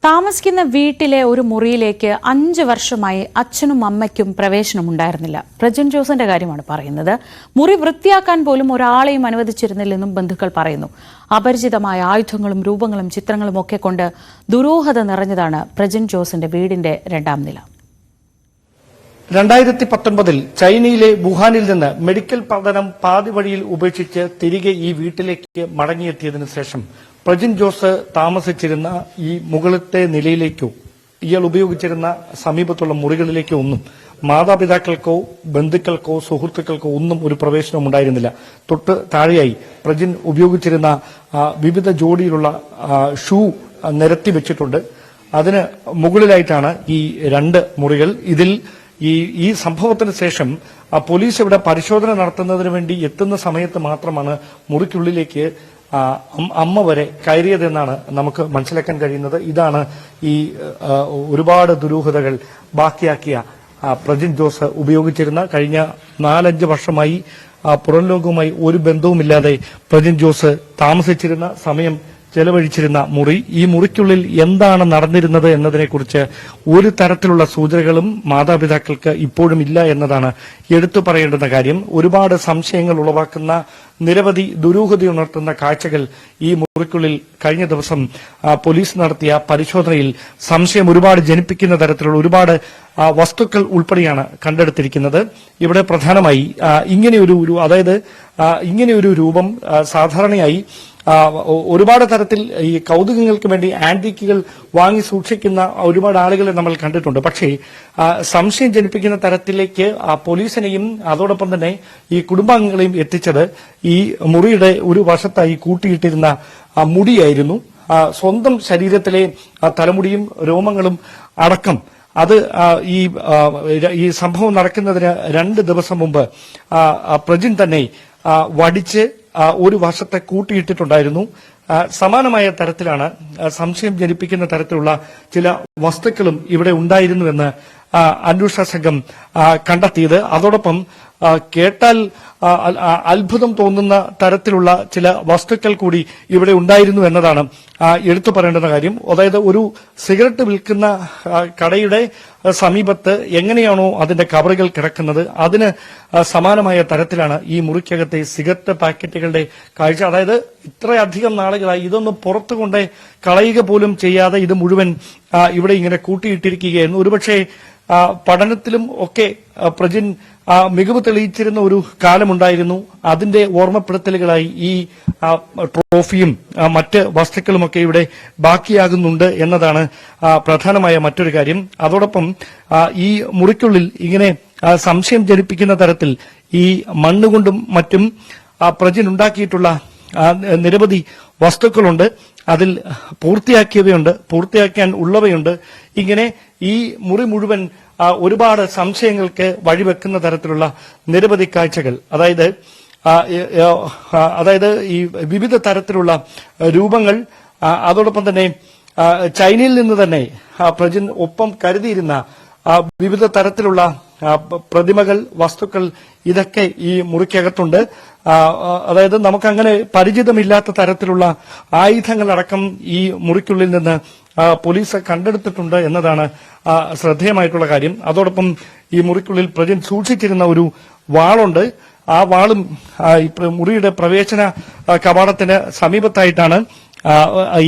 താമസിക്കുന്ന വീട്ടിലെ ഒരു മുറിയിലേക്ക് 5 വർഷമായി അച്ഛനും അമ്മയ്ക്കും പ്രവേശനമുണ്ടായിരുന്നില്ല. പ്രജിൻ ജോസിന്റെ കാര്യമാണ് പറയുന്നത്. മുറി വൃത്തിയാക്കാൻ പോലും ഒരാളെയും അനുവദിച്ചിരുന്നില്ലെന്നും ബന്ധുക്കൾ പറയുന്നു. അപരിചിതമായ ആയുധങ്ങളും രൂപങ്ങളും ചിത്രങ്ങളും ഒക്കെ കൊണ്ട് ദുരൂഹത നിറഞ്ഞതാണ് പ്രജിൻ ജോസിന്റെ വീടിന്റെ 2ാം നില. 2019 ചൈനയിലെ വുഹാനിൽ നിന്ന് മെഡിക്കൽ പഠനം പാതി വഴിയിൽ ഉപേക്ഷിച്ച് തിരികെ ഈ വീട്ടിലേക്ക് മടങ്ങിയെത്തിയതിനു ശേഷം പ്രജിൻ ജോസ് താമസിച്ചിരുന്ന ഈ മുകളിലത്തെ നിലയിലേക്കോ ഇയാൾ ഉപയോഗിച്ചിരുന്ന സമീപത്തുള്ള മുറികളിലേക്കോ ഒന്നും മാതാപിതാക്കൾക്കോ ബന്ധുക്കൾക്കോ സുഹൃത്തുക്കൾക്കോ ഒന്നും ഒരു പ്രവേശനം ഉണ്ടായിരുന്നില്ല. തൊട്ട് താഴെയായി പ്രജിൻ ഉപയോഗിച്ചിരുന്ന വിവിധ ജോഡിയിലുള്ള ഷൂ നിരത്തി വെച്ചിട്ടുണ്ട്. അതിന് മുകളിലായിട്ടാണ് ഈ 2 മുറികൾ. ഇതിൽ ഈ സംഭവത്തിന് ശേഷം പോലീസ് ഇവിടെ പരിശോധന നടത്തുന്നതിന് വേണ്ടി എത്തുന്ന സമയത്ത് മാത്രമാണ് മുറിക്കുള്ളിലേക്ക് അമ്മ വരെ കയറിയതെന്നാണ് നമുക്ക് മനസ്സിലാക്കാൻ കഴിയുന്നത്. ഇതാണ് ഈ ഒരുപാട് ദുരൂഹതകൾ ബാക്കിയാക്കിയ പ്രജിൻ ജോസ് ഉപയോഗിച്ചിരുന്ന കഴിഞ്ഞ 4-5 വർഷമായി പുറം ലോകവുമായി ഒരു ബന്ധവുമില്ലാതെ പ്രജിൻ ജോസ് താമസിച്ചിരുന്ന സമയം ചെലവഴിച്ചിരുന്ന മുറി. ഈ മുറിക്കുള്ളിൽ എന്താണ് നടന്നിരുന്നത് എന്നതിനെക്കുറിച്ച് ഒരു തരത്തിലുള്ള സൂചനകളും മാതാപിതാക്കൾക്ക് ഇപ്പോഴും ഇല്ല എന്നതാണ് എടുത്തു പറയേണ്ടുന്ന കാര്യം. ഒരുപാട് സംശയങ്ങൾ ഉളവാക്കുന്ന നിരവധി ദുരൂഹതയുണർത്തുന്ന കാഴ്ചകൾ ഈ മുറിക്കുള്ളിൽ കഴിഞ്ഞ ദിവസം പോലീസ് നടത്തിയ പരിശോധനയിൽ സംശയം ഒരുപാട് ജനിപ്പിക്കുന്ന തരത്തിലുള്ള ഒരുപാട് വസ്തുക്കൾ ഉൾപ്പെടെയാണ് കണ്ടെടുത്തിരിക്കുന്നത്. ഇവിടെ പ്രധാനമായി ഇങ്ങനെയൊരു രൂപം സാധാരണയായി ഒരുപാട് തരത്തിൽ ഈ കൗതുകങ്ങൾക്ക് വേണ്ടി ആന്റിക്കുകൾ വാങ്ങി സൂക്ഷിക്കുന്ന ഒരുപാട് ആളുകളെ നമ്മൾ കണ്ടിട്ടുണ്ട്. പക്ഷേ സംശയം ജനിപ്പിക്കുന്ന തരത്തിലേക്ക് പോലീസിനെയും അതോടൊപ്പം തന്നെ ഈ കുടുംബാംഗങ്ങളെയും എത്തിച്ചത് ഈ മുറിയുടെ ഒരു വശത്തായി കൂട്ടിയിട്ടിരുന്ന മുടിയായിരുന്നു. സ്വന്തം ശരീരത്തിലെ തലമുടിയും രോമങ്ങളും അടക്കം അത് ഈ സംഭവം നടക്കുന്നതിന് 2 ദിവസം മുമ്പ് പ്രജിൻ തന്നെ വടിച്ച് ഒരു വശത്തെ കൂട്ടിയിട്ടിട്ടുണ്ടായിരുന്നു. സമാനമായ തരത്തിലാണ് സംശയം ജനിപ്പിക്കുന്ന തരത്തിലുള്ള ചില വസ്തുക്കളും ഇവിടെ ഉണ്ടായിരുന്നുവെന്ന് അന്വേഷണ സംഘം കണ്ടെത്തിയത്. അതോടൊപ്പം കേട്ടാൽ അത്ഭുതം തോന്നുന്ന തരത്തിലുള്ള ചില വസ്തുക്കൾ കൂടി ഇവിടെ ഉണ്ടായിരുന്നു എന്നതാണ് എടുത്തു പറയേണ്ടുന്ന കാര്യം. അതായത് ഒരു സിഗരറ്റ് വിൽക്കുന്ന കടയുടെ സമീപത്ത് എങ്ങനെയാണോ അതിന്റെ കവറുകൾ കിടക്കുന്നത് അതിന് സമാനമായ തരത്തിലാണ് ഈ മുറിക്കകത്തെ സിഗരറ്റ് പാക്കറ്റുകളുടെ കാഴ്ച. അതായത് ഇത്രയധികം നാളുകളായി ഇതൊന്നും പുറത്തുകൊണ്ട് കളയുക പോലും ചെയ്യാതെ ഇത് മുഴുവൻ ഇവിടെ ഇങ്ങനെ കൂട്ടിയിട്ടിരിക്കുകയായിരുന്നു. ഒരുപക്ഷെ പഠനത്തിലും ഒക്കെ പ്രജിൻ മികവ് തെളിയിച്ചിരുന്ന ഒരു കാലമുണ്ടായിരുന്നു. അതിന്റെ ഓർമ്മപ്പെടുത്തലുകളായി ഈ ട്രോഫിയും മറ്റ് വസ്തുക്കളുമൊക്കെ ഇവിടെ ബാക്കിയാകുന്നുണ്ട് എന്നതാണ് പ്രധാനമായ മറ്റൊരു കാര്യം. അതോടൊപ്പം ഈ മുറിക്കുള്ളിൽ ഇങ്ങനെ സംശയം ജനിപ്പിക്കുന്ന തരത്തിൽ ഈ മണ്ണുകൊണ്ടും മറ്റും പ്രജിൻ ഉണ്ടാക്കിയിട്ടുള്ള നിരവധി വസ്തുക്കളുണ്ട്. അതിൽ പൂർത്തിയാക്കിയവയുണ്ട്, പൂർത്തിയാക്കാൻ ഉള്ളവയുണ്ട്. ഇങ്ങനെ ഈ മുറി മുഴുവൻ ഒരുപാട് സംശയങ്ങൾക്ക് വഴിവെക്കുന്ന തരത്തിലുള്ള നിരവധി കാഴ്ചകൾ. അതായത് ഈ വിവിധ തരത്തിലുള്ള രൂപങ്ങൾ, അതോടൊപ്പം തന്നെ ചൈനയിൽ നിന്ന് തന്നെ പ്രജിൻ ഒപ്പം കരുതിയിരുന്ന വിവിധ തരത്തിലുള്ള പ്രതിമകൾ, വസ്തുക്കൾ, ഇതൊക്കെ ഈ മുറിക്കകത്തുണ്ട്. അതായത് നമുക്കങ്ങനെ പരിചിതമില്ലാത്ത തരത്തിലുള്ള ആയുധങ്ങളടക്കം ഈ മുറിക്കുള്ളിൽ നിന്ന് പോലീസ് കണ്ടെടുത്തിട്ടുണ്ട് എന്നതാണ് ശ്രദ്ധേയമായിട്ടുള്ള കാര്യം. അതോടൊപ്പം ഈ മുറിക്കുള്ളിൽ പ്രജിൻ സൂക്ഷിച്ചിരുന്ന ഒരു വാളുണ്ട്. ആ വാളും മുറിയുടെ പ്രവേശന കവാടത്തിന് സമീപത്തായിട്ടാണ്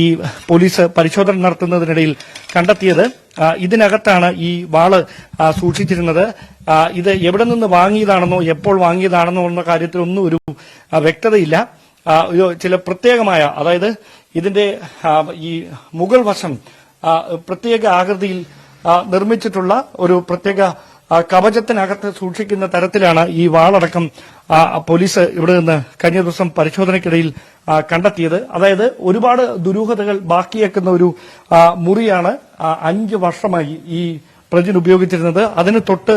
ഈ പോലീസ് പരിശോധന നടത്തുന്നതിനിടയിൽ കണ്ടെത്തിയത്. ഇതിനകത്താണ് ഈ വാള് സൂക്ഷിച്ചിരുന്നത്. ഇത് എവിടെ നിന്ന് വാങ്ങിയതാണെന്നോ എപ്പോൾ വാങ്ങിയതാണെന്നോ എന്ന കാര്യത്തിലൊന്നും ഒരു വ്യക്തതയില്ല. ചില പ്രത്യേകമായ, അതായത് ഇതിന്റെ ഈ മുകൾ വശം പ്രത്യേക ആകൃതിയിൽ നിർമ്മിച്ചിട്ടുള്ള ഒരു പ്രത്യേക കവചത്തിനകത്ത് സൂക്ഷിക്കുന്ന തരത്തിലാണ് ഈ വാളടക്കം പോലീസ് ഇവിടെ നിന്ന് കഴിഞ്ഞ ദിവസം പരിശോധനയ്ക്കിടയിൽ കണ്ടെത്തിയത്. അതായത് ഒരുപാട് ദുരൂഹതകൾ ബാക്കിയേക്കുന്ന ഒരു മുറിയാണ് 5 വർഷമായി ഈ പ്രജിൻ ഉപയോഗിച്ചിരുന്നത്. അതിന് തൊട്ട്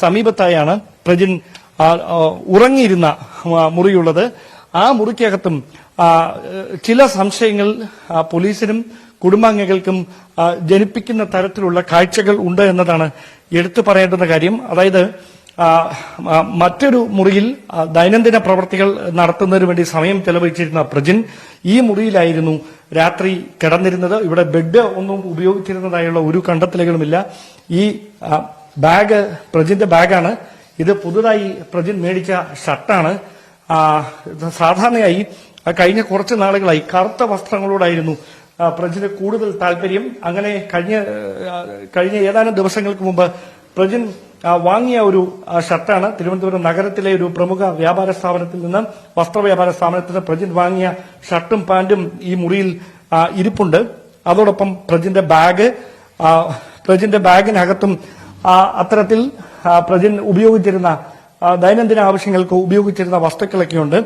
സമീപത്തായാണ് പ്രജിൻ ഉറങ്ങിയിരുന്ന മുറിയുള്ളത്. ആ മുറിക്കകത്തും ചില സംശയങ്ങൾ പോലീസിനും കുടുംബാംഗങ്ങൾക്കും ജനിപ്പിക്കുന്ന തരത്തിലുള്ള കാഴ്ചകൾ ഉണ്ട് എന്നതാണ് എടുത്തു പറയേണ്ടുന്ന കാര്യം. അതായത് മറ്റൊരു മുറിയിൽ ദൈനംദിന പ്രവർത്തികൾ നടത്തുന്നതിന് വേണ്ടി സമയം ചെലവഴിച്ചിരുന്ന പ്രജിൻ ഈ മുറിയിലായിരുന്നു രാത്രി കിടന്നിരുന്നത്. ഇവിടെ ബെഡ് ഒന്നും ഉപയോഗിച്ചിരുന്നതായുള്ള ഒരു കണ്ടെത്തലുകളുമില്ല. ഈ ബാഗ് പ്രജിന്റെ ബാഗാണ്. ഇത് പുതുതായി പ്രജിൻ മേടിച്ച ഷർട്ടാണ്. സാധാരണയായി കഴിഞ്ഞ കുറച്ച് നാളുകളായി കറുത്ത വസ്ത്രങ്ങളോടായിരുന്നു പ്രജിന് കൂടുതൽ താല്പര്യം. അങ്ങനെ കഴിഞ്ഞ ഏതാനും ദിവസങ്ങൾക്ക് മുമ്പ് പ്രജിൻ വാങ്ങിയ ഒരു ഷർട്ടാണ്. തിരുവനന്തപുരം നഗരത്തിലെ ഒരു പ്രമുഖ വ്യാപാര സ്ഥാപനത്തിൽ നിന്ന്, വസ്ത്രവ്യാപാര സ്ഥാപനത്തിൽ നിന്ന് പ്രജിൻ വാങ്ങിയ ഷർട്ടും പാന്റും ഈ മുറിയിൽ ഇരിപ്പുണ്ട്. അതോടൊപ്പം പ്രജിന്റെ ബാഗിനകത്തും അത്തരത്തിൽ പ്രജിൻ ഉപയോഗിച്ചിരുന്ന ദൈനംദിന ആവശ്യങ്ങൾക്ക് ഉപയോഗിച്ചിരുന്ന വസ്തുക്കളൊക്കെയുണ്ട്.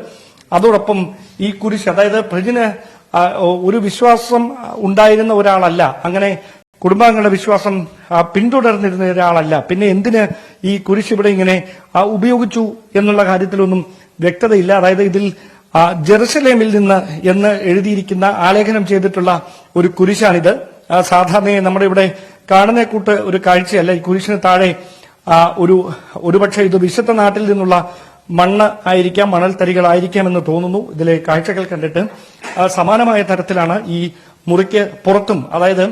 അതോടൊപ്പം ഈ കുരിശ്, അതായത് പ്രജിന് ഒരു വിശ്വാസം ഉണ്ടായിരുന്ന ഒരാളല്ല, അങ്ങനെ കുടുംബാംഗങ്ങളുടെ വിശ്വാസം പിന്തുടർന്നിരുന്ന ഒരാളല്ല. പിന്നെ എന്തിന് ഈ കുരിശ് ഇവിടെ ഇങ്ങനെ ഉപയോഗിച്ചു എന്നുള്ള കാര്യത്തിലൊന്നും വ്യക്തതയില്ല. അതായത് ഇതിൽ ജെറുസലേമിൽ നിന്ന് എന്ന് എഴുതിയിരിക്കുന്ന ആലേഖനം ചെയ്തിട്ടുള്ള ഒരു കുരിശാണിത്. സാധാരണയായി നമ്മുടെ ഇവിടെ കാണുന്ന കൂട്ട് ഒരു കാഴ്ചയല്ല. ഈ കുരിശിന് താഴെ ഒരുപക്ഷെ ഇത് വിശുദ്ധ നാട്ടിൽ നിന്നുള്ള മണ്ണ് ആയിരിക്കാം, മണൽത്തരികളായിരിക്കാം എന്ന് തോന്നുന്നു ഇതിലെ കാഴ്ചകൾ കണ്ടിട്ട്. സമാനമായ തരത്തിലാണ് ഈ മുറിക്ക് പുറത്തും, അതായത്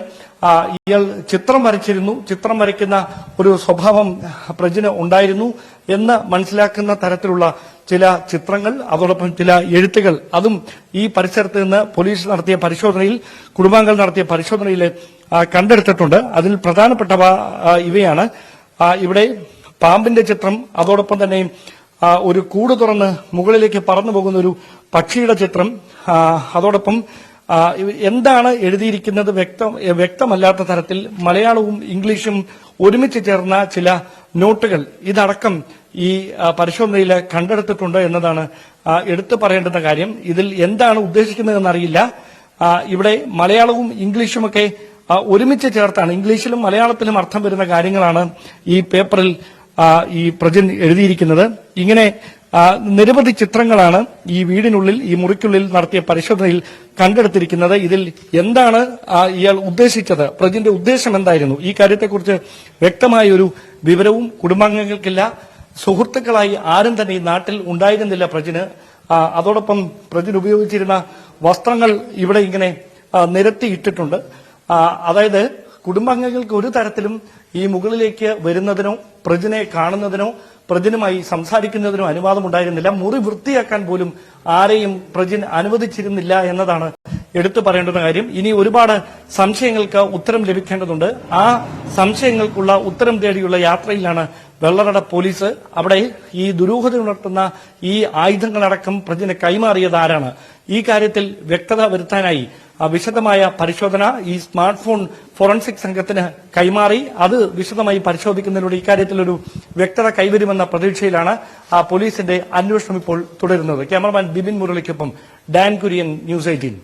ഇയാൾ ചിത്രം വരച്ചിരുന്നു. ചിത്രം വരയ്ക്കുന്ന ഒരു സ്വഭാവം പ്രജിന് ഉണ്ടായിരുന്നു എന്ന് മനസ്സിലാക്കുന്ന തരത്തിലുള്ള ചില ചിത്രങ്ങൾ, അതോടൊപ്പം ചില എഴുത്തുകൾ, അതും ഈ പരിസരത്ത് നിന്ന് പോലീസ് നടത്തിയ പരിശോധനയിൽ, കുടുംബാംഗങ്ങൾ നടത്തിയ പരിശോധനയിൽ കണ്ടെടുത്തിട്ടുണ്ട്. അതിൽ പ്രധാനപ്പെട്ടവ ഇവയാണ്. ഇവിടെ പാമ്പിന്റെ ചിത്രം, അതോടൊപ്പം തന്നെ ഒരു കൂട് തുറന്ന് മുകളിലേക്ക് പറന്നു പോകുന്ന ഒരു പക്ഷിയുടെ ചിത്രം, അതോടൊപ്പം എന്താണ് എഴുതിയിരിക്കുന്നത് വ്യക്തമല്ലാത്ത തരത്തിൽ മലയാളവും ഇംഗ്ലീഷും ഒരുമിച്ച് ചേർന്ന ചില നോട്ടുകൾ, ഇതടക്കം ഈ പരിശോധനയിൽ കണ്ടെടുത്തിട്ടുണ്ട് എന്നതാണ് എടുത്തു പറയേണ്ടുന്ന കാര്യം. ഇതിൽ എന്താണ് ഉദ്ദേശിക്കുന്നതെന്നറിയില്ല. ഇവിടെ മലയാളവും ഇംഗ്ലീഷുമൊക്കെ ഒരുമിച്ച് ചേർത്താണ്, ഇംഗ്ലീഷിലും മലയാളത്തിലും അർത്ഥം വരുന്ന കാര്യങ്ങളാണ് ഈ പേപ്പറിൽ ഈ പ്രജിൻ എഴുതിയിരിക്കുന്നത്. ഇങ്ങനെ നിരവധി ചിത്രങ്ങളാണ് ഈ വീടിനുള്ളിൽ, ഈ മുറിക്കുള്ളിൽ നടത്തിയ പരിശോധനയിൽ കണ്ടെടുത്തിരിക്കുന്നത്. ഇതിൽ എന്താണ് ഇയാൾ ഉദ്ദേശിച്ചത്, പ്രജിന്റെ ഉദ്ദേശം എന്തായിരുന്നു, ഈ കാര്യത്തെക്കുറിച്ച് വ്യക്തമായ ഒരു വിവരവും കുടുംബാംഗങ്ങൾക്കില്ല. സുഹൃത്തുക്കളായി ആരും തന്നെ ഈ നാട്ടിൽ ഉണ്ടായിരുന്നില്ല പ്രജിന്. അതോടൊപ്പം പ്രജിൻ ഉപയോഗിച്ചിരുന്ന വസ്ത്രങ്ങൾ ഇവിടെ ഇങ്ങനെ നിരത്തിയിട്ടിട്ടുണ്ട്. അതായത് കുടുംബാംഗങ്ങൾക്ക് ഒരു തരത്തിലും ഈ മുകളിലേക്ക് വരുന്നതിനോ പ്രജിനെ കാണുന്നതിനോ പ്രജിനുമായി സംസാരിക്കുന്നതിനോ അനുവാദമുണ്ടായിരുന്നില്ല. മുറി വൃത്തിയാക്കാൻ പോലും ആരെയും പ്രജിൻ അനുവദിച്ചിരുന്നില്ല എന്നതാണ് എടുത്തു പറയേണ്ടുന്ന കാര്യം. ഇനി ഒരുപാട് സംശയങ്ങൾക്ക് ഉത്തരം ലഭിക്കേണ്ടതുണ്ട്. ആ സംശയങ്ങൾക്കുള്ള ഉത്തരം തേടിയുള്ള യാത്രയിലാണ് വെള്ളറട പോലീസ്. അവിടെ ഈ ദുരൂഹത ഉണർത്തുന്ന ഈ ആയുധങ്ങളടക്കം പ്രജിന് കൈമാറിയത് ആരാണ്, ഈ കാര്യത്തിൽ വ്യക്തത വരുത്താനായി വിശദമായ പരിശോധന ഈ സ്മാർട്ട് ഫോൺ ഫോറൻസിക് സംഘത്തിന് കൈമാറി അത് വിശദമായി പരിശോധിക്കുന്നതിലൂടെ ഇക്കാര്യത്തിലൊരു വ്യക്തത കൈവരുമെന്ന പ്രതീക്ഷയിലാണ് പോലീസിന്റെ അന്വേഷണം ഇപ്പോൾ തുടരുന്നത്. ക്യാമറമാൻ ബിബിൻ മുരളിക്കൊപ്പം ഡാൻ കുര്യൻ, ന്യൂസ് 18.